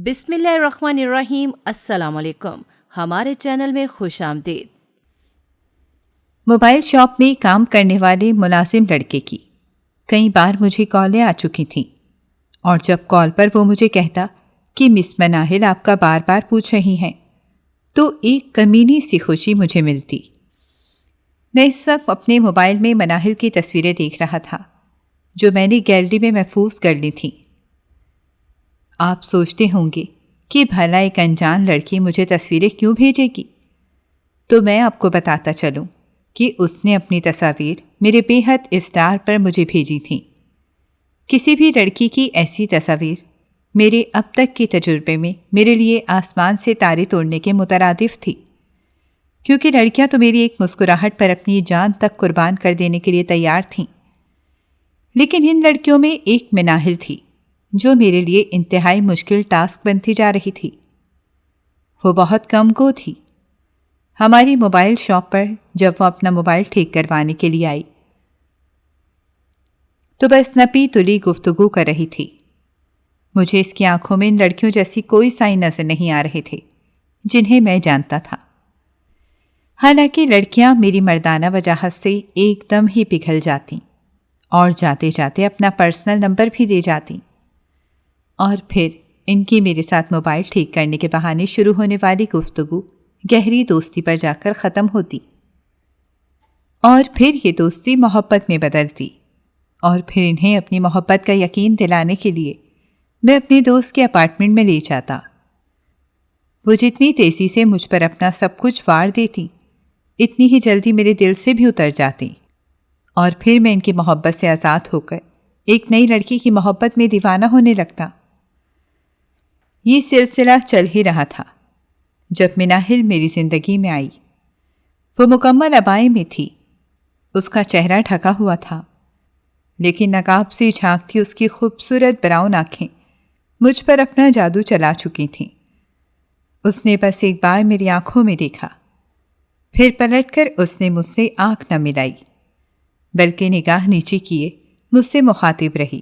بسم اللہ الرحمن الرحیم۔ السلام علیکم، ہمارے چینل میں خوش آمدید۔ موبائل شاپ میں کام کرنے والے ملازم لڑکے کی کئی بار مجھے کالیں آ چکی تھیں، اور جب کال پر وہ مجھے کہتا کہ مس مناہل آپ کا بار بار پوچھ رہی ہیں تو ایک کمینی سی خوشی مجھے ملتی۔ میں اس وقت اپنے موبائل میں مناہل کی تصویریں دیکھ رہا تھا جو میں نے گیلری میں محفوظ کر لی تھیں۔ آپ سوچتے ہوں گے کہ بھلا ایک انجان لڑکی مجھے تصویریں کیوں بھیجے گی؟ تو میں آپ کو بتاتا چلوں کہ اس نے اپنی تصاویر میرے بے حد اسٹار پر مجھے بھیجی تھیں۔ کسی بھی لڑکی کی ایسی تصاویر میرے اب تک کے تجربے میں میرے لیے آسمان سے تارے توڑنے کے مترادف تھی، کیونکہ لڑکیاں تو میری ایک مسکراہٹ پر اپنی جان تک قربان کر دینے کے لیے تیار تھیں۔ لیکن ان لڑکیوں میں ایک مناہل تھی جو میرے لیے انتہائی مشکل ٹاسک بنتی جا رہی تھی۔ وہ بہت کم گو تھی۔ ہماری موبائل شاپ پر جب وہ اپنا موبائل ٹھیک کروانے کے لیے آئی تو بس نپی تلی گفتگو کر رہی تھی۔ مجھے اس کی آنکھوں میں ان لڑکیوں جیسی کوئی سائن نظر نہیں آ رہے تھے جنہیں میں جانتا تھا۔ حالانکہ لڑکیاں میری مردانہ وجاہت سے ایک دم ہی پگھل جاتیں اور جاتے جاتے اپنا پرسنل نمبر بھی دے جاتیں، اور پھر ان کی میرے ساتھ موبائل ٹھیک کرنے کے بہانے شروع ہونے والی گفتگو گہری دوستی پر جا کر ختم ہوتی، اور پھر یہ دوستی محبت میں بدلتی، اور پھر انہیں اپنی محبت کا یقین دلانے کے لیے میں اپنے دوست کے اپارٹمنٹ میں لے جاتا۔ وہ جتنی تیزی سے مجھ پر اپنا سب کچھ وار دیتی اتنی ہی جلدی میرے دل سے بھی اتر جاتی، اور پھر میں ان کی محبت سے آزاد ہو کر ایک نئی لڑکی کی محبت میں دیوانہ ہونے لگتا۔ یہ سلسلہ چل ہی رہا تھا جب مناہل میری زندگی میں آئی۔ وہ مکمل عبائی میں تھی، اس کا چہرہ ڈھکا ہوا تھا، لیکن نقاب سے جھانکتی اس کی خوبصورت براؤن آنکھیں مجھ پر اپنا جادو چلا چکی تھیں۔ اس نے بس ایک بار میری آنکھوں میں دیکھا، پھر پلٹ کر اس نے مجھ سے آنکھ نہ ملائی، بلکہ نگاہ نیچے کیے مجھ سے مخاطب رہی۔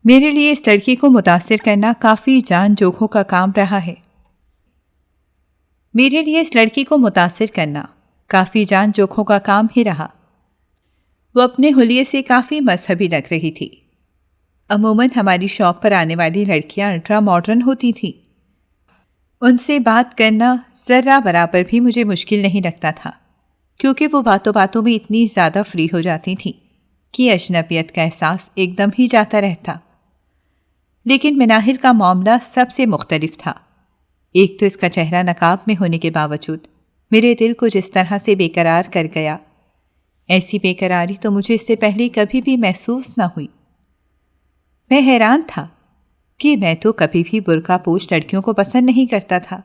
میرے لیے اس لڑکی کو متاثر کرنا کافی جان جوکھوں کا کام رہا ہے۔ ہی رہا۔ وہ اپنے حلیے سے کافی مذہبی لگ رہی تھی۔ عموماً ہماری شاپ پر آنے والی لڑکیاں الٹرا ماڈرن ہوتی تھیں۔ ان سے بات کرنا ذرہ برابر بھی مجھے مشکل نہیں لگتا تھا، کیونکہ وہ باتوں باتوں میں اتنی زیادہ فری ہو جاتی تھیں کہ اجنبیت کا احساس ایک دم ہی جاتا رہتا۔ لیکن مناہل کا معاملہ سب سے مختلف تھا۔ ایک تو اس کا چہرہ نقاب میں ہونے کے باوجود میرے دل کو جس طرح سے بے قرار کر گیا، ایسی بے قراری تو مجھے اس سے پہلے کبھی بھی محسوس نہ ہوئی۔ میں حیران تھا کہ میں تو کبھی بھی برقع پوش لڑکیوں کو پسند نہیں کرتا تھا،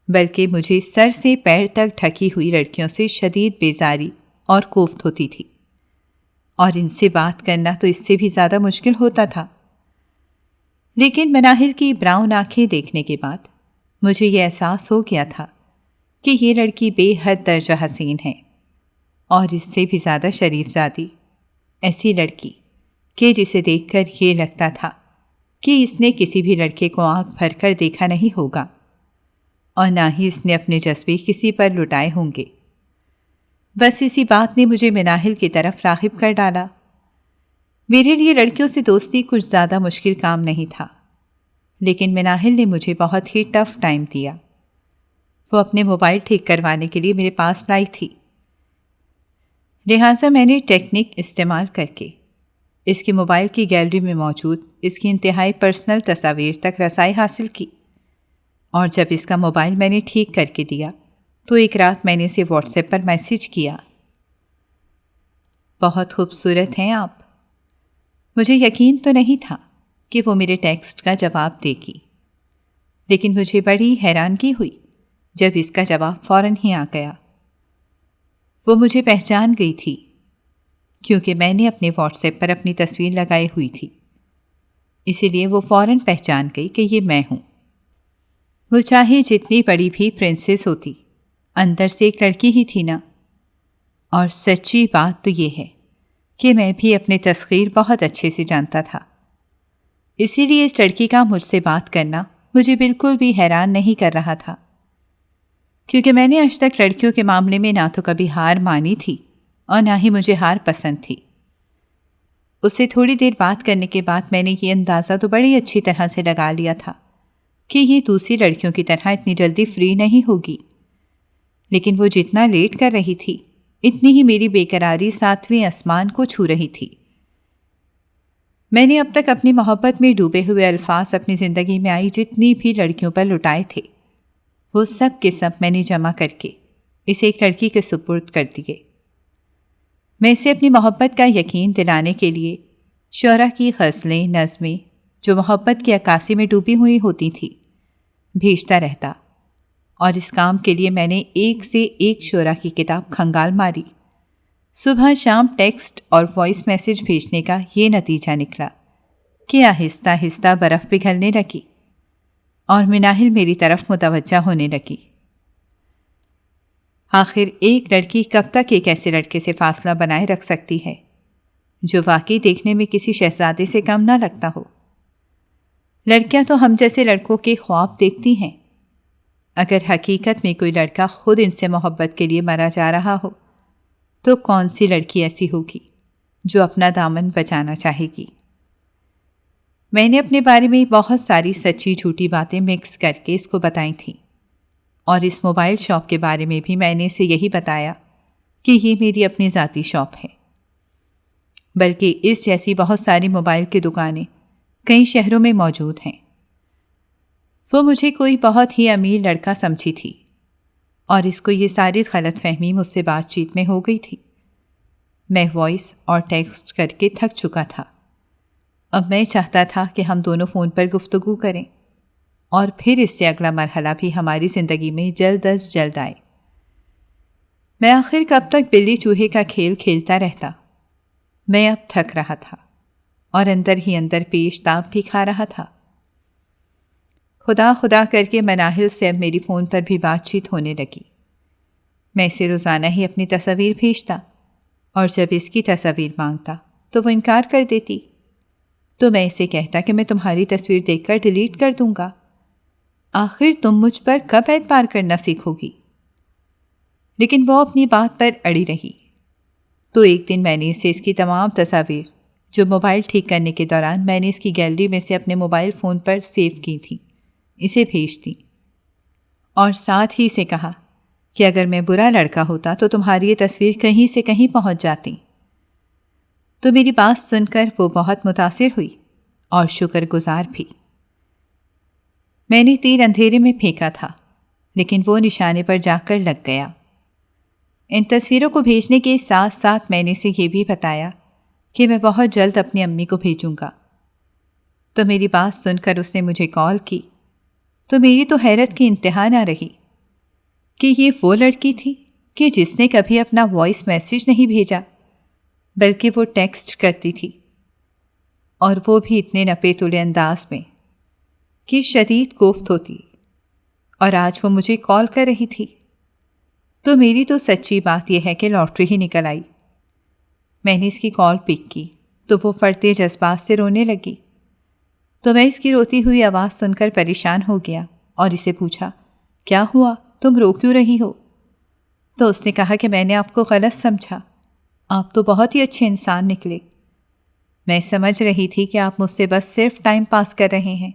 بلکہ مجھے سر سے پیر تک ڈھکی ہوئی لڑکیوں سے شدید بیزاری اور کوفت ہوتی تھی، اور ان سے بات کرنا تو اس سے بھی زیادہ مشکل ہوتا تھا۔ لیکن مناہل کی براؤن آنکھیں دیکھنے کے بعد مجھے یہ احساس ہو گیا تھا کہ یہ لڑکی بے حد درجہ حسین ہے، اور اس سے بھی زیادہ شریف ذاتی، ایسی لڑکی کہ جسے دیکھ کر یہ لگتا تھا کہ اس نے کسی بھی لڑکے کو آنکھ بھر کر دیکھا نہیں ہوگا، اور نہ ہی اس نے اپنے جذبے کسی پر لٹائے ہوں گے۔ بس اسی بات نے مجھے مناہل کی طرف راغب کر ڈالا۔ میرے لیے لڑکیوں سے دوستی کچھ زیادہ مشکل کام نہیں تھا، لیکن مناہل نے مجھے بہت ہی ٹف ٹائم دیا۔ وہ اپنے موبائل ٹھیک کروانے کے لیے میرے پاس لائی تھی، لہٰذا میں نے ٹیکنیک استعمال کر کے اس کی موبائل کی گیلری میں موجود اس کی انتہائی پرسنل تصاویر تک رسائی حاصل کی، اور جب اس کا موبائل میں نے ٹھیک کر کے دیا تو ایک رات میں نے اسے واٹس ایپ پر میسیج کیا، بہت خوبصورت ہیں آپ۔ مجھے یقین تو نہیں تھا کہ وہ میرے ٹیکسٹ کا جواب دے گی، لیکن مجھے بڑی حیرانگی ہوئی جب اس کا جواب فوراً ہی آ گیا۔ وہ مجھے پہچان گئی تھی کیونکہ میں نے اپنے واٹس ایپ پر اپنی تصویر لگائی ہوئی تھی، اسی لیے وہ فوراً پہچان گئی کہ یہ میں ہوں۔ وہ چاہے جتنی بڑی بھی پرنسس ہوتی، اندر سے ایک لڑکی ہی تھی نا۔ اور سچی بات تو یہ ہے کہ میں بھی اپنے تسخیر بہت اچھے سے جانتا تھا، اسی لیے اس لڑکی کا مجھ سے بات کرنا مجھے بالکل بھی حیران نہیں کر رہا تھا، کیونکہ میں نے آج تک لڑکیوں کے معاملے میں نہ تو کبھی ہار مانی تھی اور نہ ہی مجھے ہار پسند تھی۔ اس سے تھوڑی دیر بات کرنے کے بعد میں نے یہ اندازہ تو بڑی اچھی طرح سے لگا لیا تھا کہ یہ دوسری لڑکیوں کی طرح اتنی جلدی فری نہیں ہوگی، لیکن وہ جتنا لیٹ کر رہی تھی اتنی ہی میری بے قراری 7ویں آسمان کو چھو رہی تھی۔ میں نے اب تک اپنی محبت میں ڈوبے ہوئے الفاظ اپنی زندگی میں آئی جتنی بھی لڑکیوں پر لٹائے تھے، وہ سب کے سب میں نے جمع کر کے اسے ایک لڑکی کے سپرد کر دیے۔ میں اسے اپنی محبت کا یقین دلانے کے لیے شعرا کی غزلیں، نظمیں جو محبت کی عکاسی میں ڈوبی ہوئی ہوتی تھی بھیجتا رہتا، اور اس کام کے لیے میں نے ایک سے ایک شعرا کی کتاب کھنگال ماری۔ صبح شام ٹیکسٹ اور وائس میسج بھیجنے کا یہ نتیجہ نکلا کہ آہستہ آہستہ برف پگھلنے لگی اور مناہل میری طرف متوجہ ہونے لگی۔ آخر ایک لڑکی کب تک ایک ایسے لڑکے سے فاصلہ بنائے رکھ سکتی ہے جو واقعی دیکھنے میں کسی شہزادے سے کم نہ لگتا ہو؟ لڑکیاں تو ہم جیسے لڑکوں کے خواب دیکھتی ہیں، اگر حقیقت میں کوئی لڑکا خود ان سے محبت کے لیے مرا جا رہا ہو تو کون سی لڑکی ایسی ہوگی جو اپنا دامن بچانا چاہے گی؟ میں نے اپنے بارے میں بہت ساری سچی جھوٹی باتیں مکس کر کے اس کو بتائی تھیں، اور اس موبائل شاپ کے بارے میں بھی میں نے اسے یہی بتایا کہ یہ میری اپنی ذاتی شاپ ہے، بلکہ اس جیسی بہت ساری موبائل کی دکانیں کئی شہروں میں موجود ہیں۔ وہ مجھے کوئی بہت ہی امیر لڑکا سمجھی تھی، اور اس کو یہ ساری غلط فہمی مجھ سے بات چیت میں ہو گئی تھی۔ میں وائس اور ٹیکسٹ کر کے تھک چکا تھا۔ اب میں چاہتا تھا کہ ہم دونوں فون پر گفتگو کریں، اور پھر اس سے اگلا مرحلہ بھی ہماری زندگی میں جلد از جلد آئے۔ میں آخر کب تک بلی چوہے کا کھیل کھیلتا رہتا؟ میں اب تھک رہا تھا اور اندر ہی اندر پیش تاب بھی کھا رہا تھا۔ خدا خدا کر کے مناہل سے اب میری فون پر بھی بات چیت ہونے لگی۔ میں اسے روزانہ ہی اپنی تصاویر بھیجتا، اور جب اس کی تصاویر مانگتا تو وہ انکار کر دیتی، تو میں اسے کہتا کہ میں تمہاری تصویر دیکھ کر ڈیلیٹ کر دوں گا۔ آخر تم مجھ پر کب اعتبار کرنا سیکھو گی؟ لیکن وہ اپنی بات پر اڑی رہی۔ تو ایک دن میں نے اسے اس کی تمام تصاویر جو موبائل ٹھیک کرنے کے دوران میں نے اس کی گیلری میں سے اپنے موبائل فون پر سیو کی تھیں اسے بھیج دی، اور ساتھ ہی سے کہا کہ اگر میں برا لڑکا ہوتا تو تمہاری یہ تصویر کہیں سے کہیں پہنچ جاتی۔ تو میری بات سن کر وہ بہت متاثر ہوئی اور شکر گزار بھی۔ میں نے تیر اندھیرے میں پھینکا تھا، لیکن وہ نشانے پر جا کر لگ گیا۔ ان تصویروں کو بھیجنے کے ساتھ ساتھ میں نے اسے یہ بھی بتایا کہ میں بہت جلد اپنی امی کو بھیجوں گا۔ تو میری بات سن کر اس نے مجھے کال کی، تو میری تو حیرت کی انتہا نہ رہی کہ یہ وہ لڑکی تھی کہ جس نے کبھی اپنا وائس میسیج نہیں بھیجا، بلکہ وہ ٹیکسٹ کرتی تھی، اور وہ بھی اتنے نپے تلے انداز میں کہ شدید کوفت ہوتی، اور آج وہ مجھے کال کر رہی تھی۔ تو میری تو سچی بات یہ ہے کہ لاٹری ہی نکل آئی۔ میں نے اس کی کال پک کی تو وہ فرتے جذبات سے رونے لگی، تو میں اس کی روتی ہوئی آواز سن کر پریشان ہو گیا اور اسے پوچھا، کیا ہوا؟ تم رو کیوں رہی ہو؟ تو اس نے کہا کہ میں نے آپ کو غلط سمجھا، آپ تو بہت ہی اچھے انسان نکلے۔ میں سمجھ رہی تھی کہ آپ مجھ سے بس صرف ٹائم پاس کر رہے ہیں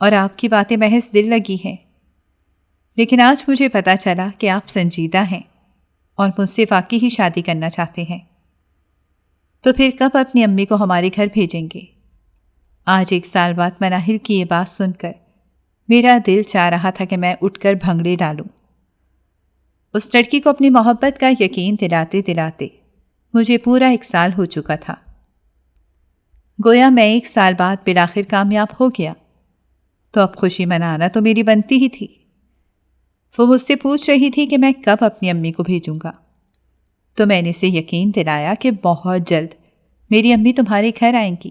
اور آپ کی باتیں محض دل لگی ہیں، لیکن آج مجھے پتہ چلا کہ آپ سنجیدہ ہیں اور مجھ سے واقعی ہی شادی کرنا چاہتے ہیں۔ تو پھر کب اپنی امی کو ہمارے گھر بھیجیں گے؟ آج 1 سال بعد مناہل کی یہ بات سن کر میرا دل چاہ رہا تھا کہ میں اٹھ کر بھنگڑے ڈالوں۔ اس لڑکی کو اپنی محبت کا یقین دلاتے دلاتے مجھے پورا 1 سال ہو چکا تھا۔ گویا میں 1 سال بعد بالآخر کامیاب ہو گیا، تو اب خوشی منانا تو میری بنتی ہی تھی۔ وہ مجھ سے پوچھ رہی تھی کہ میں کب اپنی امی کو بھیجوں گا، تو میں نے اسے یقین دلایا کہ بہت جلد میری امی تمہارے گھر آئیں گی،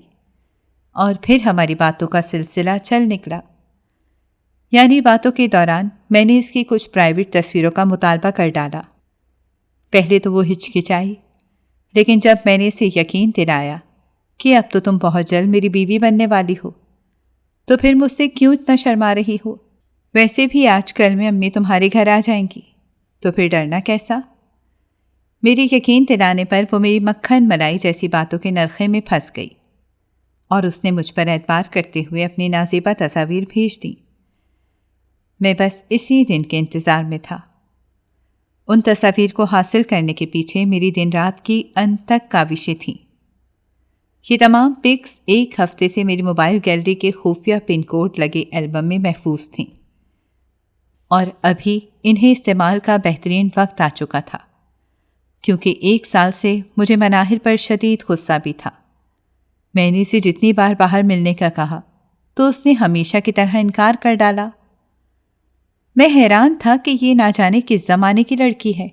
اور پھر ہماری باتوں کا سلسلہ چل نکلا۔ یعنی باتوں کے دوران میں نے اس کی کچھ پرائیویٹ تصویروں کا مطالبہ کر ڈالا۔ پہلے تو وہ ہچکچائی، لیکن جب میں نے اسے یقین دلایا کہ اب تو تم بہت جلد میری بیوی بننے والی ہو، تو پھر مجھ سے کیوں اتنا شرما رہی ہو؟ ویسے بھی آج کل میں امی تمہارے گھر آ جائیں گی، تو پھر ڈرنا کیسا؟ میری یقین دلانے پر وہ میری مکھن ملائی جیسی باتوں کے نرخے میں پھنس گئی اور اس نے مجھ پر اعتبار کرتے ہوئے اپنی نازیبہ تصاویر بھیج دیں۔ میں بس اسی دن کے انتظار میں تھا۔ ان تصاویر کو حاصل کرنے کے پیچھے میری دن رات کی انتھک کاوشیں تھیں۔ یہ تمام پکس ایک ہفتے سے میری موبائل گیلری کے خفیہ پن کوڈ لگے البم میں محفوظ تھیں، اور ابھی انہیں استعمال کا بہترین وقت آ چکا تھا، کیونکہ 1 سال سے مجھے مناہل پر شدید غصہ بھی تھا۔ میں نے اسے جتنی بار باہر ملنے کا کہا تو اس نے ہمیشہ کی طرح انکار کر ڈالا۔ میں حیران تھا کہ یہ نہ جانے کس زمانے کی لڑکی ہے۔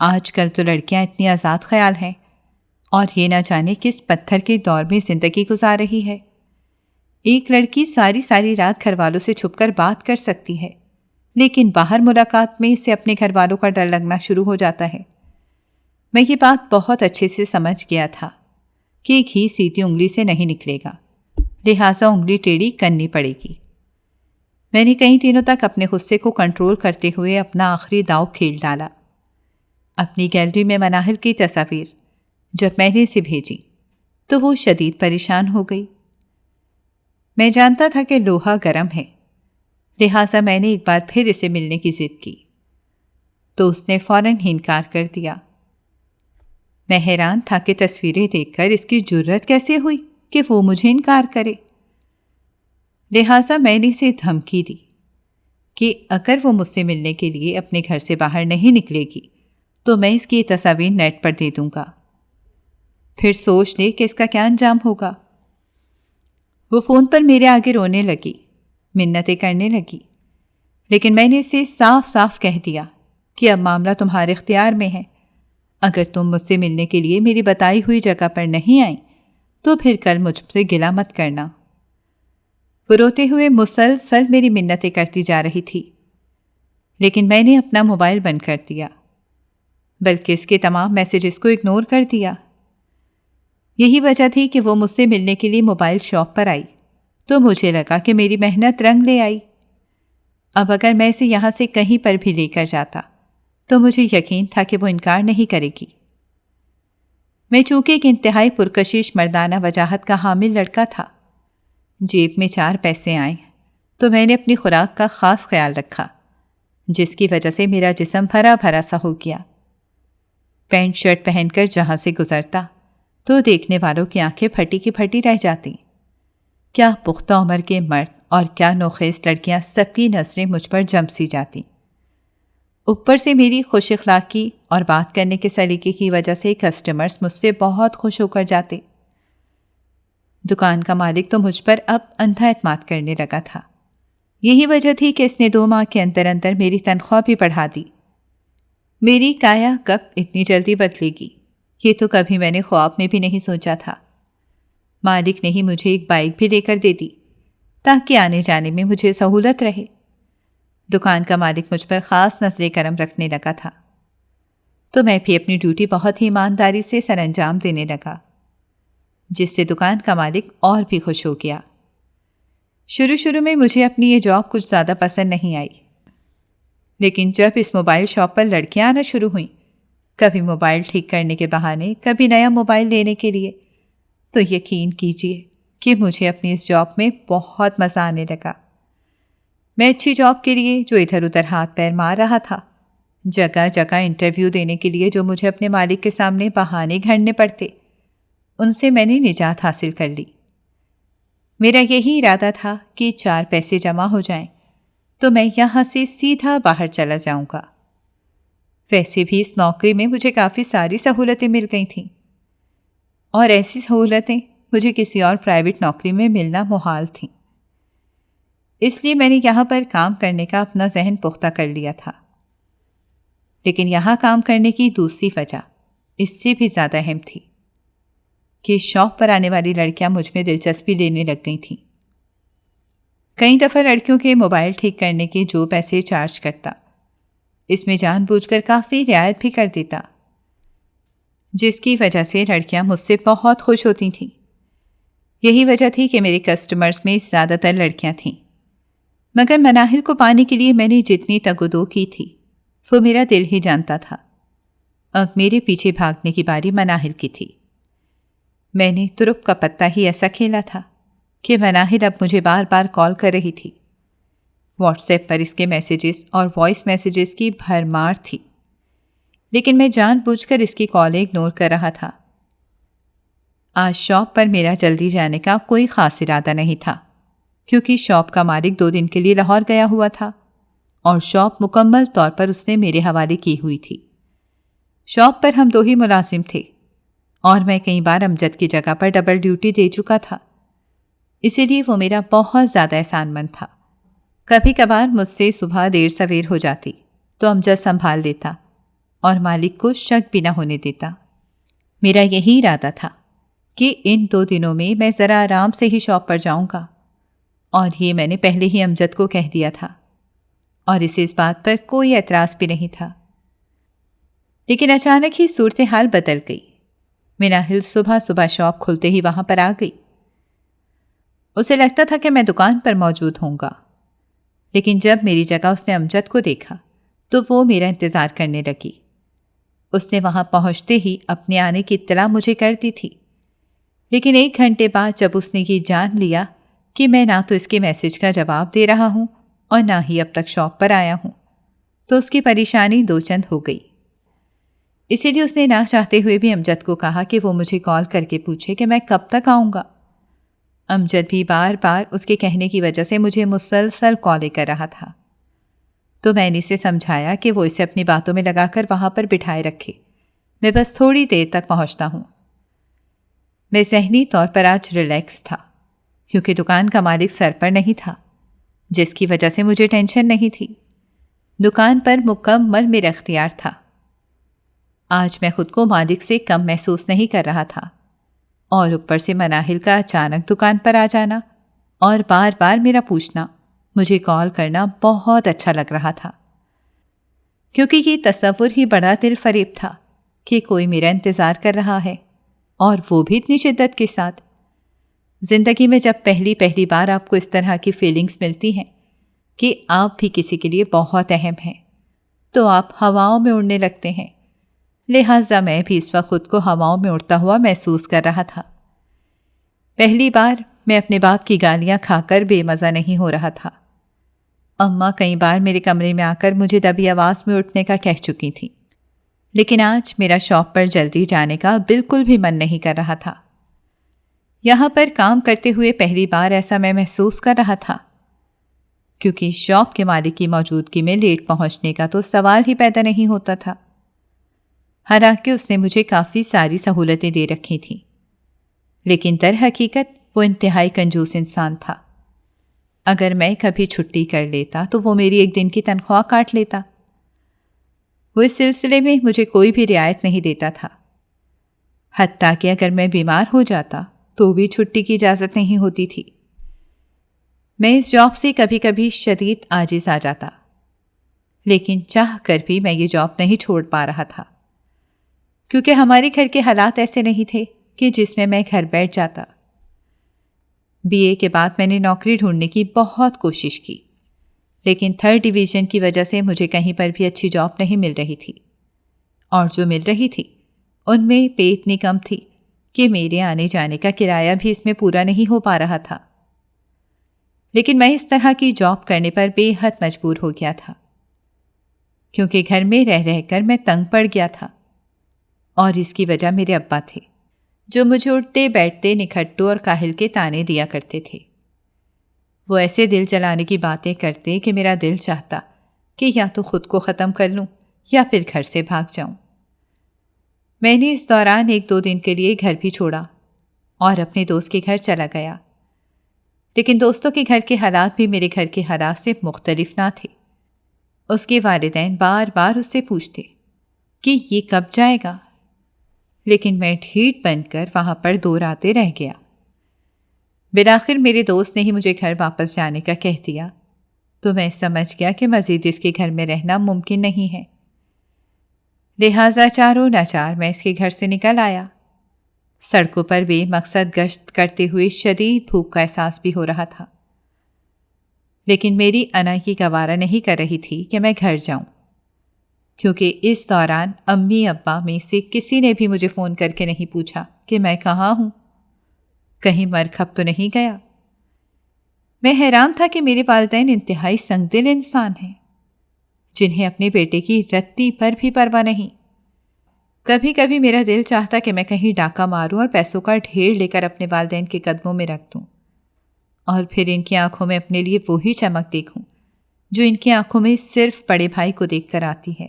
آج کل تو لڑکیاں اتنی آزاد خیال ہیں، اور یہ نہ جانے کس پتھر کے دور میں زندگی گزار رہی ہے۔ ایک لڑکی ساری رات گھر والوں سے چھپ کر بات کر سکتی ہے، لیکن باہر ملاقات میں اسے اپنے گھر والوں کا ڈر لگنا شروع ہو جاتا ہے۔ میں یہ بات بہت اچھے سے سمجھ گیا تھا کہ گھی سیدھی انگلی سے نہیں نکلے گا، لہٰذا انگلی ٹیڑھی کرنی پڑے گی۔ میں نے کئی دنوں تک اپنے غصے کو کنٹرول کرتے ہوئے اپنا آخری داؤ کھیل ڈالا۔ اپنی گیلری میں مناہل کی تصاویر جب میں نے اسے بھیجی تو وہ شدید پریشان ہو گئی۔ میں جانتا تھا کہ لوہا گرم ہے، لہٰذا میں نے ایک بار پھر اسے ملنے کی ضد کی تو اس نے فوراً ہی انکار کر دیا۔ میں حیران تھا کہ تصویریں دیکھ کر اس کی جرت کیسے ہوئی کہ وہ مجھے انکار کرے۔ لہٰذا میں نے اسے دھمکی دی کہ اگر وہ مجھ سے ملنے کے لیے اپنے گھر سے باہر نہیں نکلے گی تو میں اس کی یہ تصاویر نیٹ پر دے دوں گا، پھر سوچ لے کہ اس کا کیا انجام ہوگا۔ وہ فون پر میرے آگے رونے لگی، منتیں کرنے لگی، لیکن میں نے اسے صاف صاف کہہ دیا کہ اب معاملہ تمہارے اختیار میں ہے۔ اگر تم مجھ سے ملنے کے لیے میری بتائی ہوئی جگہ پر نہیں آئیں تو پھر کل مجھ سے گلہ مت کرنا۔ وہ روتے ہوئے مسلسل میری منتیں کرتی جا رہی تھی، لیکن میں نے اپنا موبائل بند کر دیا، بلکہ اس کے تمام میسیجز کو اگنور کر دیا۔ یہی وجہ تھی کہ وہ مجھ سے ملنے کے لیے موبائل شاپ پر آئی تو مجھے لگا کہ میری محنت رنگ لے آئی۔ اب اگر میں اسے یہاں سے کہیں پر بھی لے کر جاتا تو مجھے یقین تھا کہ وہ انکار نہیں کرے گی۔ میں چونکہ ایک انتہائی پرکشش مردانہ وجاہت کا حامل لڑکا تھا، جیب میں 4 پیسے آئیں تو میں نے اپنی خوراک کا خاص خیال رکھا، جس کی وجہ سے میرا جسم بھرا بھرا سا ہو گیا۔ پینٹ شرٹ پہن کر جہاں سے گزرتا تو دیکھنے والوں کی آنکھیں پھٹی کی پھٹی رہ جاتی۔ کیا پختہ عمر کے مرد اور کیا نوخیز لڑکیاں، سب کی نظریں مجھ پر جم سی جاتی۔ اوپر سے میری خوش اخلاقی اور بات کرنے کے سلیقے کی وجہ سے کسٹمرز مجھ سے بہت خوش ہو کر جاتے۔ دکان کا مالک تو مجھ پر اب اندھا اعتماد کرنے لگا تھا۔ یہی وجہ تھی کہ اس نے 2 ماہ کے اندر اندر میری تنخواہ بھی بڑھا دی۔ میری کایا کب اتنی جلدی بدلے گی، یہ تو کبھی میں نے خواب میں بھی نہیں سوچا تھا۔ مالک نے ہی مجھے ایک بائک بھی لے کر دے دی تاکہ آنے جانے میں مجھے سہولت رہے۔ دکان کا مالک مجھ پر خاص نظر کرم رکھنے لگا تھا، تو میں بھی اپنی ڈیوٹی بہت ہی ایمانداری سے سر انجام دینے لگا، جس سے دکان کا مالک اور بھی خوش ہو گیا۔ شروع میں مجھے اپنی یہ جاب کچھ زیادہ پسند نہیں آئی، لیکن جب اس موبائل شاپ پر لڑکیاں آنا شروع ہوئیں، کبھی موبائل ٹھیک کرنے کے بہانے، کبھی نیا موبائل لینے کے لیے، تو یقین کیجیے کہ مجھے اپنی اس جاب میں بہت مزہ آنے لگا۔ میں اچھی جاب کے لیے جو ادھر ادھر ہاتھ پیر مار رہا تھا، جگہ جگہ انٹرویو دینے کے لیے جو مجھے اپنے مالک کے سامنے بہانے گھڑنے پڑتے، ان سے میں نے نجات حاصل کر لی۔ میرا یہی ارادہ تھا کہ 4 پیسے جمع ہو جائیں تو میں یہاں سے سیدھا باہر چلا جاؤں گا۔ ویسے بھی اس نوکری میں مجھے کافی ساری سہولتیں مل گئی تھیں، اور ایسی سہولتیں مجھے کسی اور پرائیویٹ نوکری میں ملنا محال تھیں۔ اس لیے میں نے یہاں پر کام کرنے کا اپنا ذہن پختہ کر لیا تھا۔ لیکن یہاں کام کرنے کی دوسری وجہ اس سے بھی زیادہ اہم تھی کہ شاپ پر آنے والی لڑکیاں مجھ میں دلچسپی لینے لگ گئی تھیں۔ کئی دفعہ لڑکیوں کے موبائل ٹھیک کرنے کے جو پیسے چارج کرتا، اس میں جان بوجھ کر کافی رعایت بھی کر دیتا، جس کی وجہ سے لڑکیاں مجھ سے بہت خوش ہوتی تھیں یہی وجہ تھی کہ میرے کسٹمرز میں زیادہ تر لڑکیاں تھیں، مگر مناہل کو پانے کے لیے میں نے جتنی تگ و دو کی تھی وہ میرا دل ہی جانتا تھا۔ اب میرے پیچھے بھاگنے کی باری مناہل کی تھی۔ میں نے ترپ کا پتہ ہی ایسا کھیلا تھا کہ مناہل اب مجھے بار بار کال کر رہی تھی۔ واٹس ایپ پر اس کے میسیجز اور وائس میسیجز کی بھرمار تھی، لیکن میں جان بوجھ کر اس کی کال اگنور کر رہا تھا۔ آج شاپ پر میرا جلدی جانے کا کوئی خاص ارادہ نہیں تھا، کیونکہ شاپ کا مالک 2 دن کے لیے لاہور گیا ہوا تھا اور شاپ مکمل طور پر اس نے میرے حوالے کی ہوئی تھی۔ شاپ پر ہم 2 ہی ملازم تھے اور میں کئی بار امجد کی جگہ پر ڈبل ڈیوٹی دے چکا تھا، اسی لیے وہ میرا بہت زیادہ احسان مند تھا۔ کبھی کبھار مجھ سے صبح دیر سویر ہو جاتی تو امجد سنبھال لیتا اور مالک کو شک بھی نہ ہونے دیتا۔ میرا یہی ارادہ تھا کہ ان 2 دنوں میں میں ذرا آرام سے ہی شاپ پر جاؤں گا، اور یہ میں نے پہلے ہی امجد کو کہہ دیا تھا اور اسے اس بات پر کوئی اعتراض بھی نہیں تھا۔ لیکن اچانک ہی صورتحال بدل گئی۔ مناہل صبح صبح شاپ کھلتے ہی وہاں پر آ گئی۔ اسے لگتا تھا کہ میں دکان پر موجود ہوں گا، لیکن جب میری جگہ اس نے امجد کو دیکھا تو وہ میرا انتظار کرنے لگی۔ اس نے وہاں پہنچتے ہی اپنے آنے کی اطلاع مجھے کر دی تھی، لیکن 1 گھنٹے بعد جب اس نے یہ جان لیا کہ میں نہ تو اس کے میسج کا جواب دے رہا ہوں اور نہ ہی اب تک شاپ پر آیا ہوں، تو اس کی پریشانی 2 چند ہو گئی۔ اسی لیے اس نے نہ چاہتے ہوئے بھی امجد کو کہا کہ وہ مجھے کال کر کے پوچھے کہ میں کب تک آؤں گا۔ امجد بھی بار بار اس کے کہنے کی وجہ سے مجھے مسلسل کالیں کر رہا تھا، تو میں نے اسے سمجھایا کہ وہ اسے اپنی باتوں میں لگا کر وہاں پر بٹھائے رکھے، میں بس تھوڑی دیر تک پہنچتا ہوں۔ میں ذہنی طور پر آج ریلیکس تھا، کیونکہ دکان کا مالک سر پر نہیں تھا، جس کی وجہ سے مجھے ٹینشن نہیں تھی۔ دکان پر مکمل میرا اختیار تھا۔ آج میں خود کو مالک سے کم محسوس نہیں کر رہا تھا، اور اوپر سے مناہل کا اچانک دکان پر آ جانا اور بار بار میرا پوچھنا، مجھے کال کرنا بہت اچھا لگ رہا تھا، کیونکہ یہ تصور ہی بڑا دل فریب تھا کہ کوئی میرا انتظار کر رہا ہے، اور وہ بھی اتنی شدت کے ساتھ۔ زندگی میں جب پہلی بار آپ کو اس طرح کی فیلنگز ملتی ہیں کہ آپ بھی کسی کے لیے بہت اہم ہیں، تو آپ ہواؤں میں اڑنے لگتے ہیں۔ لہٰذا میں بھی اس وقت خود کو ہواؤں میں اڑتا ہوا محسوس کر رہا تھا۔ پہلی بار میں اپنے باپ کی گالیاں کھا کر بے مزہ نہیں ہو رہا تھا۔ اماں کئی بار میرے کمرے میں آ کر مجھے دبی آواز میں اٹھنے کا کہہ چکی تھیں، لیکن آج میرا شاپ پر جلدی جانے کا بالکل بھی من نہیں کر رہا تھا۔ یہاں پر کام کرتے ہوئے پہلی بار ایسا میں محسوس کر رہا تھا، کیونکہ شاپ کے مالک کی موجودگی میں لیٹ پہنچنے کا تو سوال ہی پیدا نہیں ہوتا تھا۔ حالانکہ اس نے مجھے کافی ساری سہولتیں دے رکھی تھیں، لیکن در حقیقت وہ انتہائی کنجوس انسان تھا۔ اگر میں کبھی چھٹی کر لیتا تو وہ میری 1 دن کی تنخواہ کاٹ لیتا۔ وہ اس سلسلے میں مجھے کوئی بھی رعایت نہیں دیتا تھا، حتیٰ کہ اگر میں بیمار ہو جاتا تو بھی چھٹی کی اجازت نہیں ہوتی تھی۔ میں اس جاب سے کبھی کبھی شدید عاجز آ جاتا، لیکن چاہ کر بھی میں یہ جاب نہیں چھوڑ پا رہا تھا، کیونکہ ہمارے گھر کے حالات ایسے نہیں تھے کہ جس میں گھر بیٹھ جاتا۔ BA کے بعد میں نے نوکری ڈھونڈنے کی بہت کوشش کی، لیکن 3rd ڈویژن کی وجہ سے مجھے کہیں پر بھی اچھی جاب نہیں مل رہی تھی، اور جو مل رہی تھی ان میں پے اتنی کم تھی کہ میرے آنے جانے کا کرایہ بھی اس میں پورا نہیں ہو پا رہا تھا۔ لیکن میں اس طرح کی جاب کرنے پر بے حد مجبور ہو گیا تھا، کیونکہ گھر میں رہ کر میں تنگ پڑ گیا تھا، اور اس کی وجہ میرے ابا تھے، جو مجھے اٹھتے بیٹھتے نکھٹو اور کاہل کے تانے دیا کرتے تھے۔ وہ ایسے دل جلانے کی باتیں کرتے کہ میرا دل چاہتا کہ یا تو خود کو ختم کر لوں یا پھر گھر سے بھاگ جاؤں۔ میں نے اس دوران 1-2 دن کے لیے گھر بھی چھوڑا اور اپنے دوست کے گھر چلا گیا، لیکن دوستوں کے گھر کے حالات بھی میرے گھر کے حالات سے مختلف نہ تھے۔ اس کے والدین بار بار اس سے پوچھتے کہ یہ کب جائے گا، لیکن میں ڈھیٹ بن کر وہاں پر 2 راتیں رہ گیا۔ بالآخر میرے دوست نے ہی مجھے گھر واپس جانے کا کہہ دیا، تو میں سمجھ گیا کہ مزید اس کے گھر میں رہنا ممکن نہیں ہے۔ لہٰذا چاروں ناچار میں اس کے گھر سے نکل آیا۔ سڑکوں پر بے مقصد گشت کرتے ہوئے شدید بھوک کا احساس بھی ہو رہا تھا، لیکن میری انا کی گوارا نہیں کر رہی تھی کہ میں گھر جاؤں، کیونکہ اس دوران امی ابا میں سے کسی نے بھی مجھے فون کر کے نہیں پوچھا کہ میں کہاں ہوں، کہیں مر کھپ تو نہیں گیا۔ میں حیران تھا کہ میرے والدین انتہائی سنگ دل انسان ہیں، جنہیں اپنے بیٹے کی رتی پر بھی پرواہ نہیں۔ کبھی کبھی میرا دل چاہتا کہ میں کہیں ڈاکہ ماروں اور پیسوں کا ڈھیر لے کر اپنے والدین کے قدموں میں رکھ دوں، اور پھر ان کی آنکھوں میں اپنے لیے وہی چمک دیکھوں جو ان کی آنکھوں میں صرف بڑے بھائی کو دیکھ کر آتی ہے،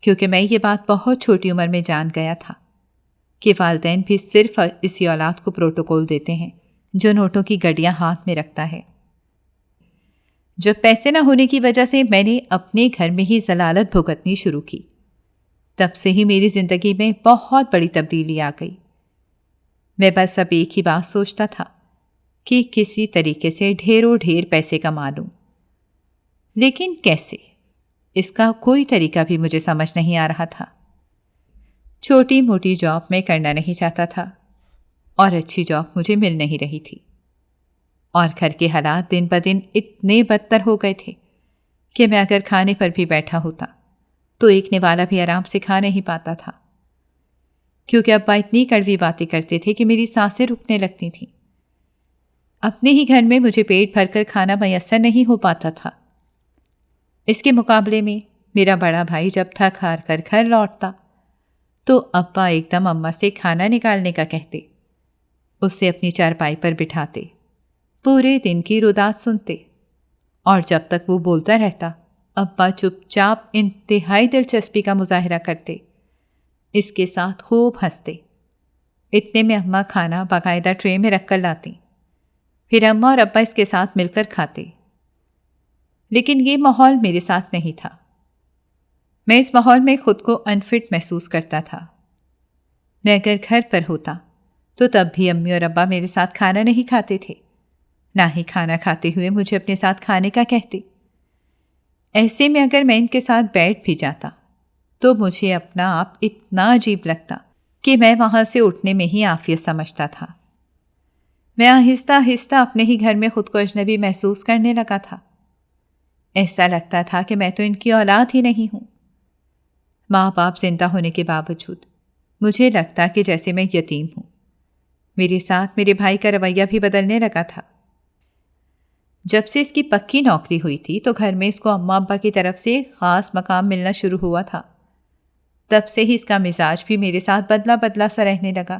کیونکہ میں یہ بات بہت چھوٹی عمر میں جان گیا تھا کہ والدین بھی صرف اسی اولاد کو پروٹوکول دیتے ہیں جو نوٹوں کی گڈیاں ہاتھ میں رکھتا ہے۔ جب پیسے نہ ہونے کی وجہ سے میں نے اپنے گھر میں ہی ضلالت بھگتنی شروع کی، تب سے ہی میری زندگی میں بہت بڑی تبدیلی آ گئی۔ میں بس اب ایک ہی بات سوچتا تھا کہ کسی طریقے سے ڈھیروں ڈھیر پیسے کما لوں، لیکن کیسے؟ اس کا کوئی طریقہ بھی مجھے سمجھ نہیں آ رہا تھا۔ چھوٹی موٹی جاب میں کرنا نہیں چاہتا تھا، اور اچھی جاب مجھے مل نہیں رہی تھی، اور گھر کے حالات دن بدن اتنے بدتر ہو گئے تھے کہ میں اگر کھانے پر بھی بیٹھا ہوتا تو ایک نوالا بھی آرام سے کھا نہیں پاتا تھا، کیونکہ ابا اتنی کڑوی باتیں کرتے تھے کہ میری سانسیں رکنے لگتی تھیں۔ اپنے ہی گھر میں مجھے پیٹ بھر کر کھانا میسر نہیں ہو پاتا تھا، اس کے مقابلے میں میرا بڑا بھائی جب تھک ہار کر گھر لوٹتا تو ابا ایک دم اماں سے کھانا نکالنے کا کہتے، اسے اپنی چارپائی پر بٹھاتے، پورے دن کی رودات سنتے، اور جب تک وہ بولتا رہتا ابا چپ چاپ انتہائی دلچسپی کا مظاہرہ کرتے، اس کے ساتھ خوب ہنستے۔ اتنے میں اماں کھانا باقاعدہ ٹرے میں رکھ کر لاتی، پھر اماں اور ابا اس کے ساتھ مل کر کھاتے۔ لیکن یہ ماحول میرے ساتھ نہیں تھا، میں اس ماحول میں خود کو انفٹ محسوس کرتا تھا۔ میں اگر گھر پر ہوتا تو تب بھی امی اور ابا میرے ساتھ کھانا نہیں کھاتے تھے، نہ ہی کھانا کھاتے ہوئے مجھے اپنے ساتھ کھانے کا کہتے۔ ایسے میں اگر میں ان کے ساتھ بیٹھ بھی جاتا تو مجھے اپنا آپ اتنا عجیب لگتا کہ میں وہاں سے اٹھنے میں ہی عافیت سمجھتا تھا۔ میں آہستہ آہستہ اپنے ہی گھر میں خود کو اجنبی محسوس کرنے لگا تھا۔ ایسا لگتا تھا کہ میں تو ان کی اولاد ہی نہیں ہوں۔ ماں باپ زندہ ہونے کے باوجود مجھے لگتا کہ جیسے میں یتیم ہوں۔ میرے ساتھ میرے بھائی کا رویہ بھی بدلنے لگا تھا۔ جب سے اس کی پکی نوکری ہوئی تھی تو گھر میں اس کو اماں ابا کی طرف سے خاص مقام ملنا شروع ہوا تھا، تب سے ہی اس کا مزاج بھی میرے ساتھ بدلا بدلا سا رہنے لگا۔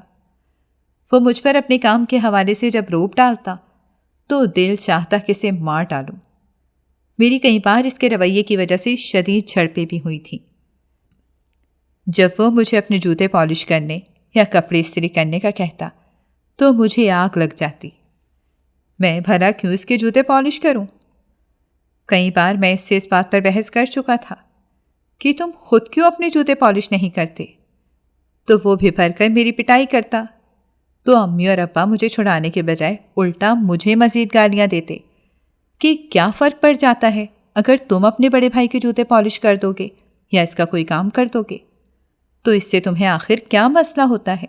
وہ مجھ پر اپنے کام کے حوالے سے جب روپ ڈالتا تو دل چاہتا کہ اسے مار ڈالوں۔ میری کئی بار اس کے رویے کی وجہ سے شدید جھڑپیں بھی ہوئی تھیں۔ جب وہ مجھے اپنے جوتے پالش کرنے یا کپڑے استری کرنے کا کہتا تو مجھے آگ لگ جاتی۔ میں بھلا کیوں اس کے جوتے پالش کروں؟ کئی بار میں اس سے اس بات پر بحث کر چکا تھا کہ تم خود کیوں اپنے جوتے پالش نہیں کرتے، تو وہ بھی بھر کر میری پٹائی کرتا، تو امی اور ابا مجھے چھڑانے کے بجائے الٹا مجھے مزید گالیاں دیتے کہ کیا فرق پڑ جاتا ہے اگر تم اپنے بڑے بھائی کے جوتے پالش کر دو گے یا اس کا کوئی کام کر دو گے، تو اس سے تمہیں آخر کیا مسئلہ ہوتا ہے؟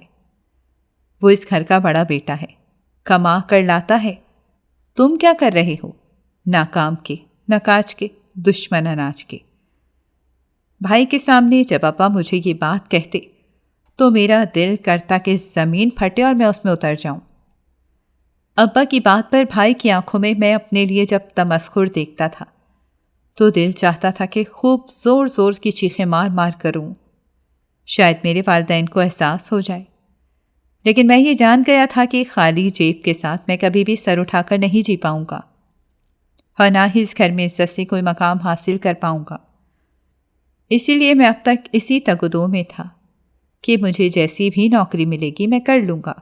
وہ اس گھر کا بڑا بیٹا ہے، کما کر لاتا ہے، تم کیا کر رہے ہو؟ نہ کام کے نہ کاج کے، دشمن اناج کے۔ بھائی کے سامنے جب ابا مجھے یہ بات کہتے تو میرا دل کرتا کہ زمین پھٹے اور میں اس میں اتر جاؤں۔ ابا کی بات پر بھائی کی آنکھوں میں اپنے لیے جب تمسخر دیکھتا تھا تو دل چاہتا تھا کہ خوب زور زور کی چیخیں مار مار کروں، شاید میرے والدین کو احساس ہو جائے۔ لیکن میں یہ جان گیا تھا کہ خالی جیب کے ساتھ میں کبھی بھی سر اٹھا کر نہیں جی پاؤں گا، اور نہ ہی اس گھر میں عزت سے کوئی مقام حاصل کر پاؤں گا۔ اسی لیے میں اب تک اسی تگدو میں تھا کہ مجھے جیسی بھی نوکری ملے گی میں کر لوں گا۔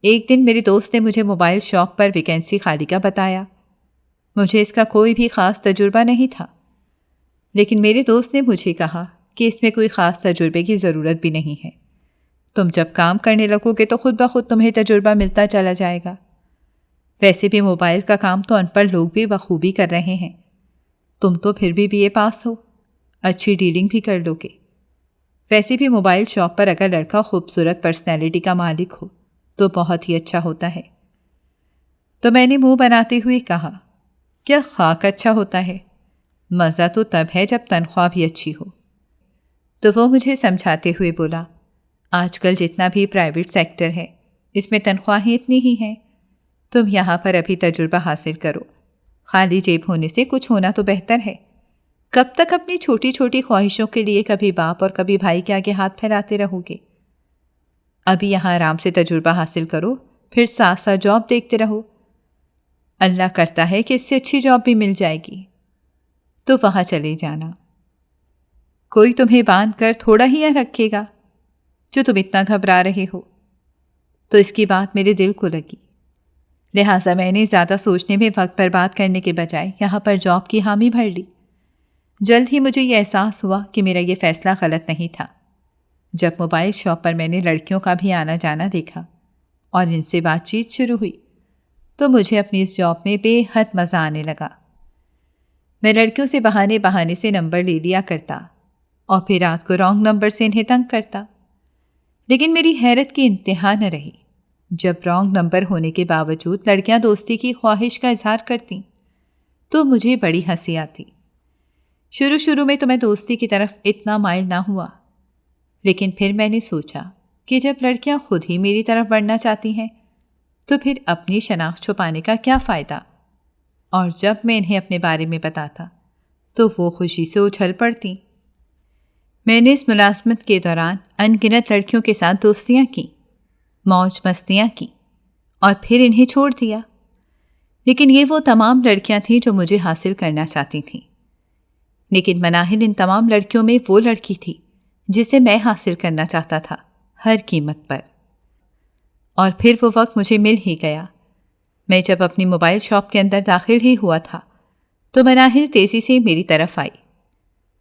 ایک دن میرے دوست نے مجھے موبائل شاپ پر ویکینسی خالی کا بتایا۔ مجھے اس کا کوئی بھی خاص تجربہ نہیں تھا، لیکن میرے دوست نے مجھے کہا کہ اس میں کوئی خاص تجربے کی ضرورت بھی نہیں ہے، تم جب کام کرنے لگو گے تو خود بخود تمہیں تجربہ ملتا چلا جائے گا۔ ویسے بھی موبائل کا کام تو ان پڑھ لوگ بھی بخوبی کر رہے ہیں، تم تو پھر بھی BA پاس ہو، اچھی ڈیلنگ بھی کر لو گے، ویسے بھی موبائل شاپ پر اگر لڑکا خوبصورت پرسنالٹی کا مالک ہو تو بہت ہی اچھا ہوتا ہے۔ تو میں نے منہ بناتے ہوئے کہا، کیا خاک اچھا ہوتا ہے؟ مزہ تو تب ہے جب تنخواہ بھی اچھی ہو۔ تو وہ مجھے سمجھاتے ہوئے بولا، آج کل جتنا بھی پرائیویٹ سیکٹر ہے اس میں تنخواہیں اتنی ہی ہیں، تم یہاں پر ابھی تجربہ حاصل کرو، خالی جیب ہونے سے کچھ ہونا تو بہتر ہے۔ کب تک اپنی چھوٹی چھوٹی خواہشوں کے لیے کبھی باپ اور کبھی بھائی کے آگے ہاتھ پھیلاتے رہو گے؟ ابھی یہاں آرام سے تجربہ حاصل کرو، پھر ساتھ ساتھ جاب دیکھتے رہو، اللہ کرتا ہے کہ اس سے اچھی جاب بھی مل جائے گی تو وہاں چلے جانا۔ کوئی تمہیں باندھ کر تھوڑا ہی یہاں رکھے گا جو تم اتنا گھبرا رہے ہو۔ تو اس کی بات میرے دل کو لگی، لہٰذا میں نے زیادہ سوچنے میں وقت برباد کرنے کے بجائے یہاں پر جاب کی حامی بھر لی۔ جلد ہی مجھے یہ احساس ہوا کہ میرا یہ فیصلہ غلط نہیں تھا۔ جب موبائل شاپ پر میں نے لڑکیوں کا بھی آنا جانا دیکھا اور ان سے بات چیت شروع ہوئی تو مجھے اپنی اس جاب میں بے حد مزہ آنے لگا۔ میں لڑکیوں سے بہانے سے نمبر لے لیا کرتا اور پھر رات کو رانگ نمبر سے انہیں تنگ کرتا، لیکن میری حیرت کی انتہا نہ رہی جب رانگ نمبر ہونے کے باوجود لڑکیاں دوستی کی خواہش کا اظہار کرتیں تو مجھے بڑی ہنسی آتی۔ شروع میں تو میں دوستی کی طرف اتنا مائل نہ ہوا، لیکن پھر میں نے سوچا کہ جب لڑکیاں خود ہی میری طرف بڑھنا چاہتی ہیں تو پھر اپنی شناخت چھپانے کا کیا فائدہ؟ اور جب میں انہیں اپنے بارے میں بتاتا تو وہ خوشی سے اچھل پڑتی۔ میں نے اس ملازمت کے دوران ان گنت لڑکیوں کے ساتھ دوستیاں کیں، موج مستیاں کیں اور پھر انہیں چھوڑ دیا، لیکن یہ وہ تمام لڑکیاں تھیں جو مجھے حاصل کرنا چاہتی تھیں۔ لیکن مناہل ان تمام لڑکیوں میں وہ لڑکی تھی جسے میں حاصل کرنا چاہتا تھا ہر قیمت پر۔ اور پھر وہ وقت مجھے مل ہی گیا۔ میں جب اپنی موبائل شاپ کے اندر داخل ہی ہوا تھا تو مناہل تیزی سے میری طرف آئی۔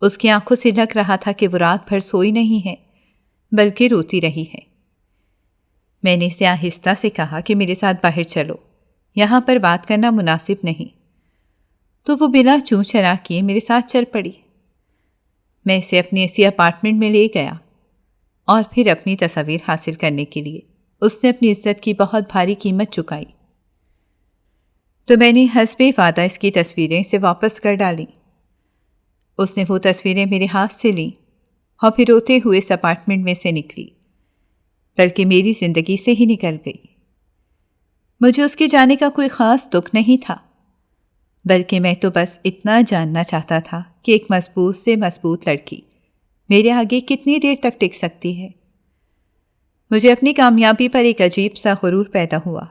اس کی آنکھوں سے لگ رہا تھا کہ وہ رات بھر سوئی نہیں ہے بلکہ روتی رہی ہے۔ میں نے اسے آہستہ سے کہا کہ میرے ساتھ باہر چلو، یہاں پر بات کرنا مناسب نہیں، تو وہ بلا چوں چرا کیے میرے ساتھ چل پڑی۔ میں اسے اپنی اسی اپارٹمنٹ میں لے گیا اور پھر اپنی تصاویر حاصل کرنے کے لیے اس نے اپنی عزت کی بہت بھاری قیمت چکائی۔ تو میں نے حسب وعدہ اس کی تصویریں اسے واپس کر ڈالیں۔ اس نے وہ تصویریں میرے ہاتھ سے لیں اور پھر روتے ہوئے اس اپارٹمنٹ میں سے نکلی، بلکہ میری زندگی سے ہی نکل گئی۔ مجھے اس کے جانے کا کوئی خاص دکھ نہیں تھا، بلکہ میں تو بس اتنا جاننا چاہتا تھا کہ ایک مضبوط سے مضبوط لڑکی میرے آگے کتنی دیر تک ٹک سکتی ہے۔ مجھے اپنی کامیابی پر ایک عجیب سا غرور پیدا ہوا۔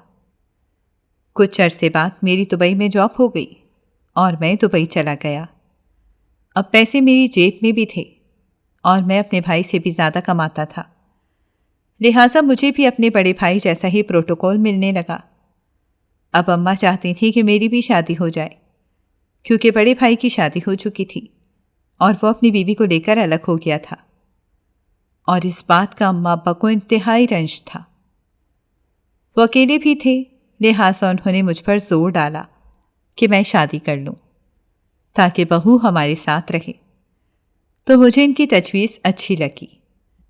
کچھ عرصے بعد میری دبئی میں جاب ہو گئی اور میں دبئی چلا گیا۔ اب پیسے میری جیب میں بھی تھے اور میں اپنے بھائی سے بھی زیادہ کماتا تھا، لہٰذا مجھے بھی اپنے بڑے بھائی جیسا ہی پروٹوکول ملنے لگا۔ اب اماں چاہتی تھی کہ میری بھی شادی ہو جائے، کیونکہ بڑے بھائی کی شادی ہو چکی تھی اور وہ اپنی بیوی کو لے کر الگ ہو گیا تھا، اور اس بات کا اماں ابا کو انتہائی رنج تھا۔ وہ اکیلے بھی تھے، لہٰذا انہوں نے مجھ پر زور ڈالا کہ میں شادی کر لوں تاکہ بہو ہمارے ساتھ رہے۔ تو مجھے ان کی تجویز اچھی لگی۔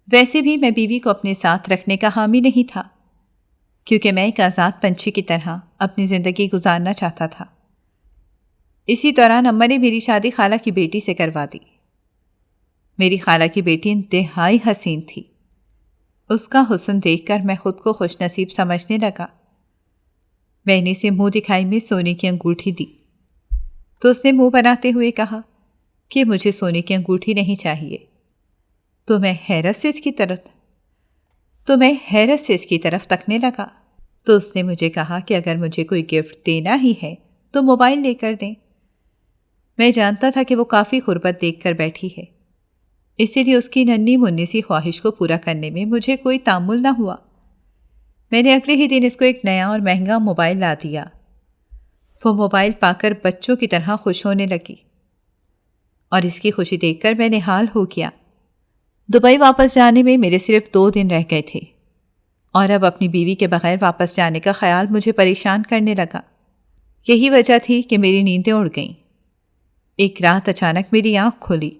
ویسے بھی میں بیوی کو اپنے ساتھ رکھنے کا حامی نہیں تھا، کیونکہ میں ایک آزاد پنچھی کی طرح اپنی زندگی گزارنا چاہتا تھا۔ اسی دوران اماں نے میری شادی خالہ کی بیٹی سے کروا دی۔ میری خالہ کی بیٹی انتہائی حسین تھی۔ اس کا حسن دیکھ کر میں خود کو خوش نصیب سمجھنے لگا۔ میں نے اسے منہ دکھائی میں سونے کی انگوٹھی دی تو اس نے منہ بناتے ہوئے کہا کہ مجھے سونے کی انگوٹھی نہیں چاہیے۔ تو میں حیرت سے اس کی طرف تکنے لگا تو اس نے مجھے کہا کہ اگر مجھے کوئی گفٹ دینا ہی ہے تو موبائل لے کر دیں۔ میں جانتا تھا کہ وہ کافی غربت دیکھ کر بیٹھی ہے، اسی لیے اس کی ننھی منی سی خواہش کو پورا کرنے میں مجھے کوئی تعامل نہ ہوا۔ میں نے اگلے ہی دن اس کو ایک نیا اور مہنگا موبائل لا دیا۔ وہ موبائل پا کر بچوں کی طرح خوش ہونے لگی اور اس کی خوشی دیکھ کر میں نہال ہو گیا۔ دبئی واپس جانے میں میرے صرف 2 دن رہ گئے تھے اور اب اپنی بیوی کے بغیر واپس جانے کا خیال مجھے پریشان کرنے لگا۔ یہی وجہ تھی کہ میری نیندیں اڑ گئیں۔ ایک رات اچانک میری آنکھ کھلی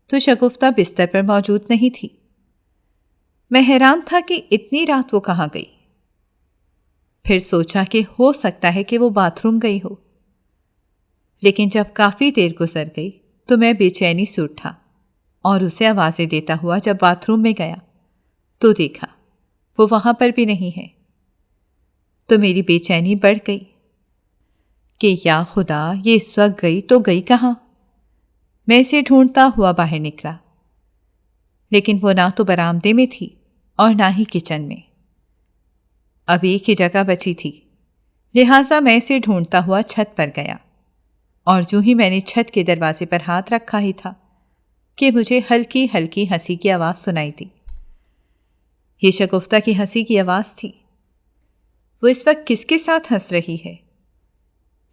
تو شگفتہ بستر پر موجود نہیں تھی۔ میں حیران تھا کہ اتنی رات وہ کہاں گئی۔ پھر سوچا کہ ہو سکتا ہے کہ وہ باتھ روم گئی ہو، لیکن جب کافی دیر گزر گئی تو میں بے چینی سے اٹھا اور اسے آوازیں دیتا ہوا جب باتھ روم میں گیا تو دیکھا وہ وہاں پر بھی نہیں ہے۔ تو میری بے چینی بڑھ گئی کہ یا خدا، یہ اس وقت گئی تو گئی کہاں؟ میں اسے ڈھونڈتا ہوا باہر نکلا، لیکن وہ نہ تو برآمدے میں تھی اور نہ ہی کچن میں۔ اب ایک ہی جگہ بچی تھی، لہٰذا میں اسے ڈھونڈتا ہوا چھت پر گیا، اور جو ہی میں نے چھت کے دروازے پر ہاتھ رکھا ہی تھا کہ مجھے ہلکی ہلکی ہنسی کی آواز سنائی دی۔ یہ شگفتہ کی ہنسی کی آواز تھی۔ وہ اس وقت کس کے ساتھ ہنس رہی ہے؟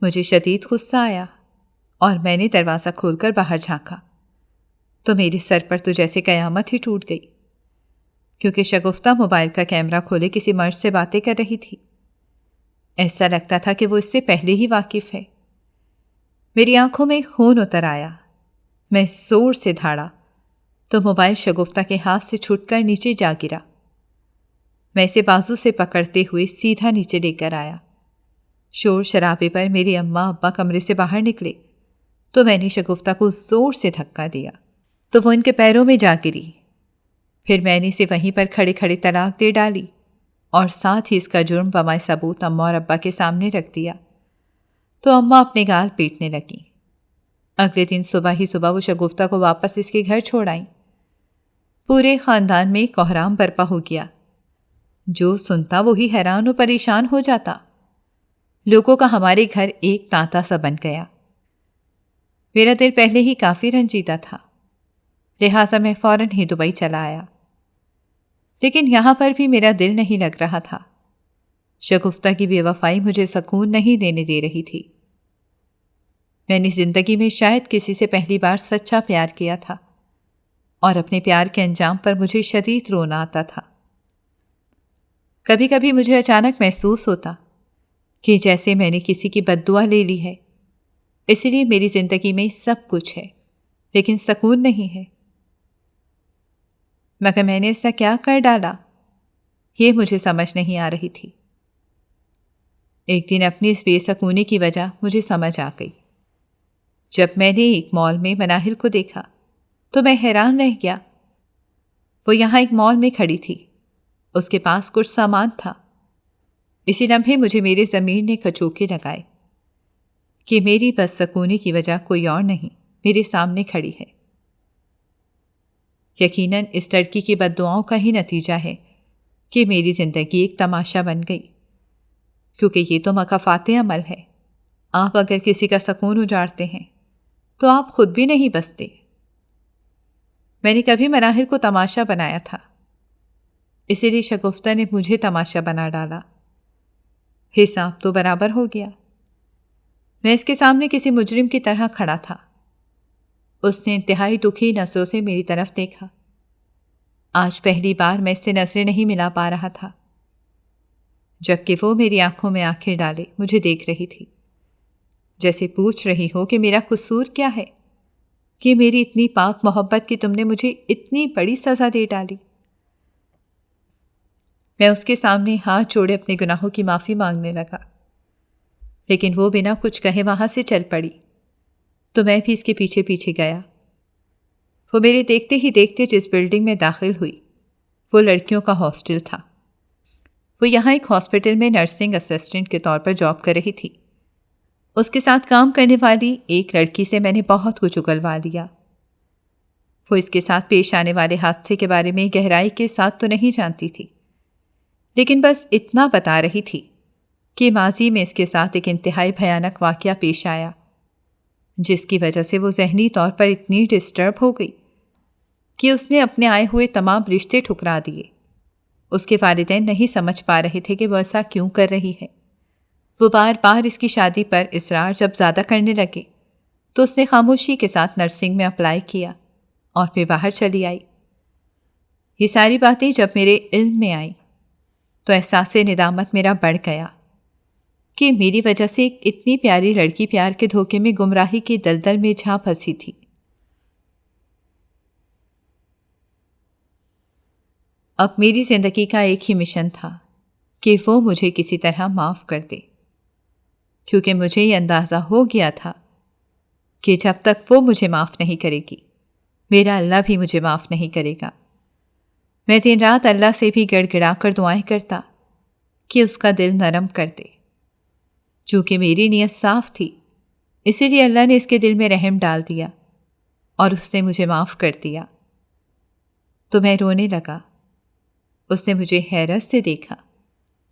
مجھے شدید غصہ آیا اور میں نے دروازہ کھول کر باہر جھانکا تو میرے سر پر تو جیسے قیامت ہی ٹوٹ گئی، کیونکہ شگفتہ موبائل کا کیمرہ کھولے کسی مرد سے باتیں کر رہی تھی۔ ایسا لگتا تھا کہ وہ اس سے پہلے ہی واقف ہے۔ میری آنکھوں میں خون اتر آیا۔ میں زور سے دھاڑا تو موبائل شگفتہ کے ہاتھ سے چھوٹ کر نیچے جا گرا۔ میں اسے بازو سے پکڑتے ہوئے سیدھا نیچے لے کر آیا۔ شور شرابے پر میری اماں ابا کمرے سے باہر نکلے تو میں نے شگفتہ کو زور سے دھکا دیا تو وہ ان کے پیروں میں جا گری۔ پھر میں نے اسے وہیں پر کھڑے کھڑے طلاق دے ڈالی اور ساتھ ہی اس کا جرم بمائے ثبوت اماں اور ابا کے سامنے رکھ دیا تو اماں اپنے گال پیٹنے لگیں۔ اگلے دن صبح ہی صبح وہ شگفتہ کو واپس اس کے گھر چھوڑ آئیں۔ پورے خاندان میں کوہرام برپا ہو گیا۔ جو سنتا وہی حیران و پریشان ہو جاتا۔ لوگوں کا ہمارے گھر ایک تانتا سا بن گیا۔ میرا دل پہلے ہی کافی رنجیدہ تھا، لہٰذا میں فوراً ہی دبئی چلا آیا، لیکن یہاں پر بھی میرا دل نہیں لگ رہا تھا۔ شگفتہ کی بے وفائی مجھے سکون نہیں دینے دے رہی تھی۔ میں نے زندگی میں شاید کسی سے پہلی بار سچا پیار کیا تھا، اور اپنے پیار کے انجام پر مجھے شدید رونا آتا تھا۔ کبھی کبھی مجھے اچانک محسوس ہوتا کہ جیسے میں نے کسی کی بد دعا لے لی ہے، اس لیے میری زندگی میں سب کچھ ہے لیکن سکون نہیں ہے۔ مگر میں نے ایسا کیا کر ڈالا، یہ مجھے سمجھ نہیں آ رہی تھی۔ ایک دن اپنی اس بے سکونی کی وجہ مجھے سمجھ آ گئی۔ جب میں نے ایک مال میں مناہل کو دیکھا تو میں حیران رہ گیا۔ وہ یہاں ایک مال میں کھڑی تھی، اس کے پاس کچھ سامان تھا۔ اسی لمحے مجھے میرے ضمیر نے کچوکے لگائے کہ میری بد سکونی کی وجہ کوئی اور نہیں، میرے سامنے کھڑی ہے۔ یقیناً اس لڑکی کی بد دعاؤں کا ہی نتیجہ ہے کہ میری زندگی ایک تماشا بن گئی، کیونکہ یہ تو مکافات عمل ہے۔ آپ اگر کسی کا سکون اجاڑتے ہیں تو آپ خود بھی نہیں بستے۔ میں نے کبھی مناہل کو تماشا بنایا تھا، اسی لیے شگفتہ نے مجھے تماشا بنا ڈالا۔ حساب تو برابر ہو گیا۔ میں اس کے سامنے کسی مجرم کی طرح کھڑا تھا۔ اس نے انتہائی دکھی نظروں سے میری طرف دیکھا۔ آج پہلی بار میں اس سے نظریں نہیں ملا پا رہا تھا، جبکہ وہ میری آنکھوں میں آنکھیں ڈالے مجھے دیکھ رہی تھی، جیسے پوچھ رہی ہو کہ میرا قصور کیا ہے کہ میری اتنی پاک محبت کی تم نے مجھے اتنی بڑی سزا دے ڈالی۔ میں اس کے سامنے ہاتھ جوڑے اپنے گناہوں کی معافی مانگنے لگا، لیکن وہ بنا کچھ کہے وہاں سے چل پڑی تو میں بھی اس کے پیچھے پیچھے گیا۔ وہ میرے دیکھتے ہی دیکھتے جس بلڈنگ میں داخل ہوئی وہ لڑکیوں کا ہاسٹل تھا۔ وہ یہاں ایک ہاسپٹل میں نرسنگ اسسٹنٹ کے طور پر جاب کر رہی تھی۔ اس کے ساتھ کام کرنے والی ایک لڑکی سے میں نے بہت کچھ اگلوا لیا۔ وہ اس کے ساتھ پیش آنے والے حادثے کے بارے میں گہرائی کے ساتھ تو نہیں جانتی تھی، لیکن بس اتنا بتا رہی تھی کہ ماضی میں اس کے ساتھ ایک انتہائی بھیانک واقعہ پیش آیا، جس کی وجہ سے وہ ذہنی طور پر اتنی ڈسٹرب ہو گئی کہ اس نے اپنے آئے ہوئے تمام رشتے ٹھکرا دیے۔ اس کے والدین نہیں سمجھ پا رہے تھے کہ وہ ایسا کیوں کر رہی ہے۔ وہ بار بار اس کی شادی پر اصرار جب زیادہ کرنے لگے تو اس نے خاموشی کے ساتھ نرسنگ میں اپلائی کیا اور پھر باہر چلی آئی۔ یہ ساری باتیں جب میرے علم میں آئیں تو احساس ندامت میرا بڑھ گیا کہ میری وجہ سے ایک اتنی پیاری لڑکی پیار کے دھوکے میں گمراہی کی دلدل میں جا پھنسی تھی۔ اب میری زندگی کا ایک ہی مشن تھا کہ وہ مجھے کسی طرح معاف کر دے، کیونکہ مجھے یہ اندازہ ہو گیا تھا کہ جب تک وہ مجھے معاف نہیں کرے گی، میرا اللہ بھی مجھے معاف نہیں کرے گا۔ میں دن رات اللہ سے بھی گڑ گڑا کر دعائیں کرتا کہ اس کا دل نرم کر دے۔ چونکہ میری نیت صاف تھی، اسی لیے اللہ نے اس کے دل میں رحم ڈال دیا اور اس نے مجھے معاف کر دیا۔ تو میں رونے لگا۔ اس نے مجھے حیرت سے دیکھا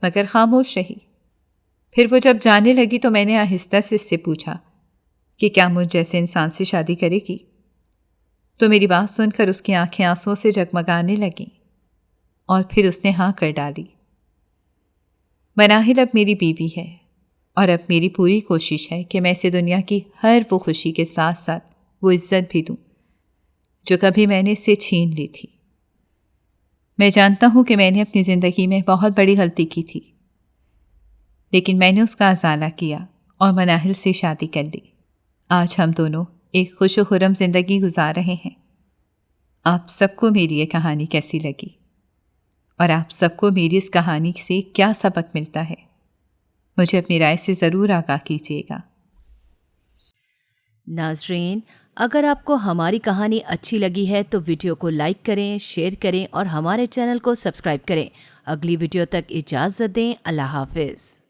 مگر خاموش رہی۔ پھر وہ جب جانے لگی تو میں نے آہستہ سے اس سے پوچھا کہ کیا مجھ جیسے انسان سے شادی کرے گی؟ تو میری بات سن کر اس کی آنکھیں آنسوں سے جگمگانے لگیں اور پھر اس نے ہاں کر ڈالی۔ مناہل اب میری بیوی ہے اور اب میری پوری کوشش ہے کہ میں اسے دنیا کی ہر وہ خوشی کے ساتھ ساتھ وہ عزت بھی دوں جو کبھی میں نے اس سے چھین لی تھی۔ میں جانتا ہوں کہ میں نے اپنی زندگی میں بہت بڑی غلطی کی تھی، لیکن میں نے اس کا ازالہ کیا اور مناہل سے شادی کر لی۔ آج ہم دونوں ایک خوش و خرم زندگی گزار رہے ہیں۔ آپ سب کو میری یہ کہانی کیسی لگی اور آپ سب کو میری اس کہانی سے کیا سبق ملتا ہے؟ مجھے اپنی رائے سے ضرور آگاہ کیجیے گا۔ ناظرین، اگر آپ کو ہماری کہانی اچھی لگی ہے تو ویڈیو کو لائک کریں، شیئر کریں اور ہمارے چینل کو سبسکرائب کریں۔ اگلی ویڈیو تک اجازت دیں۔ اللہ حافظ۔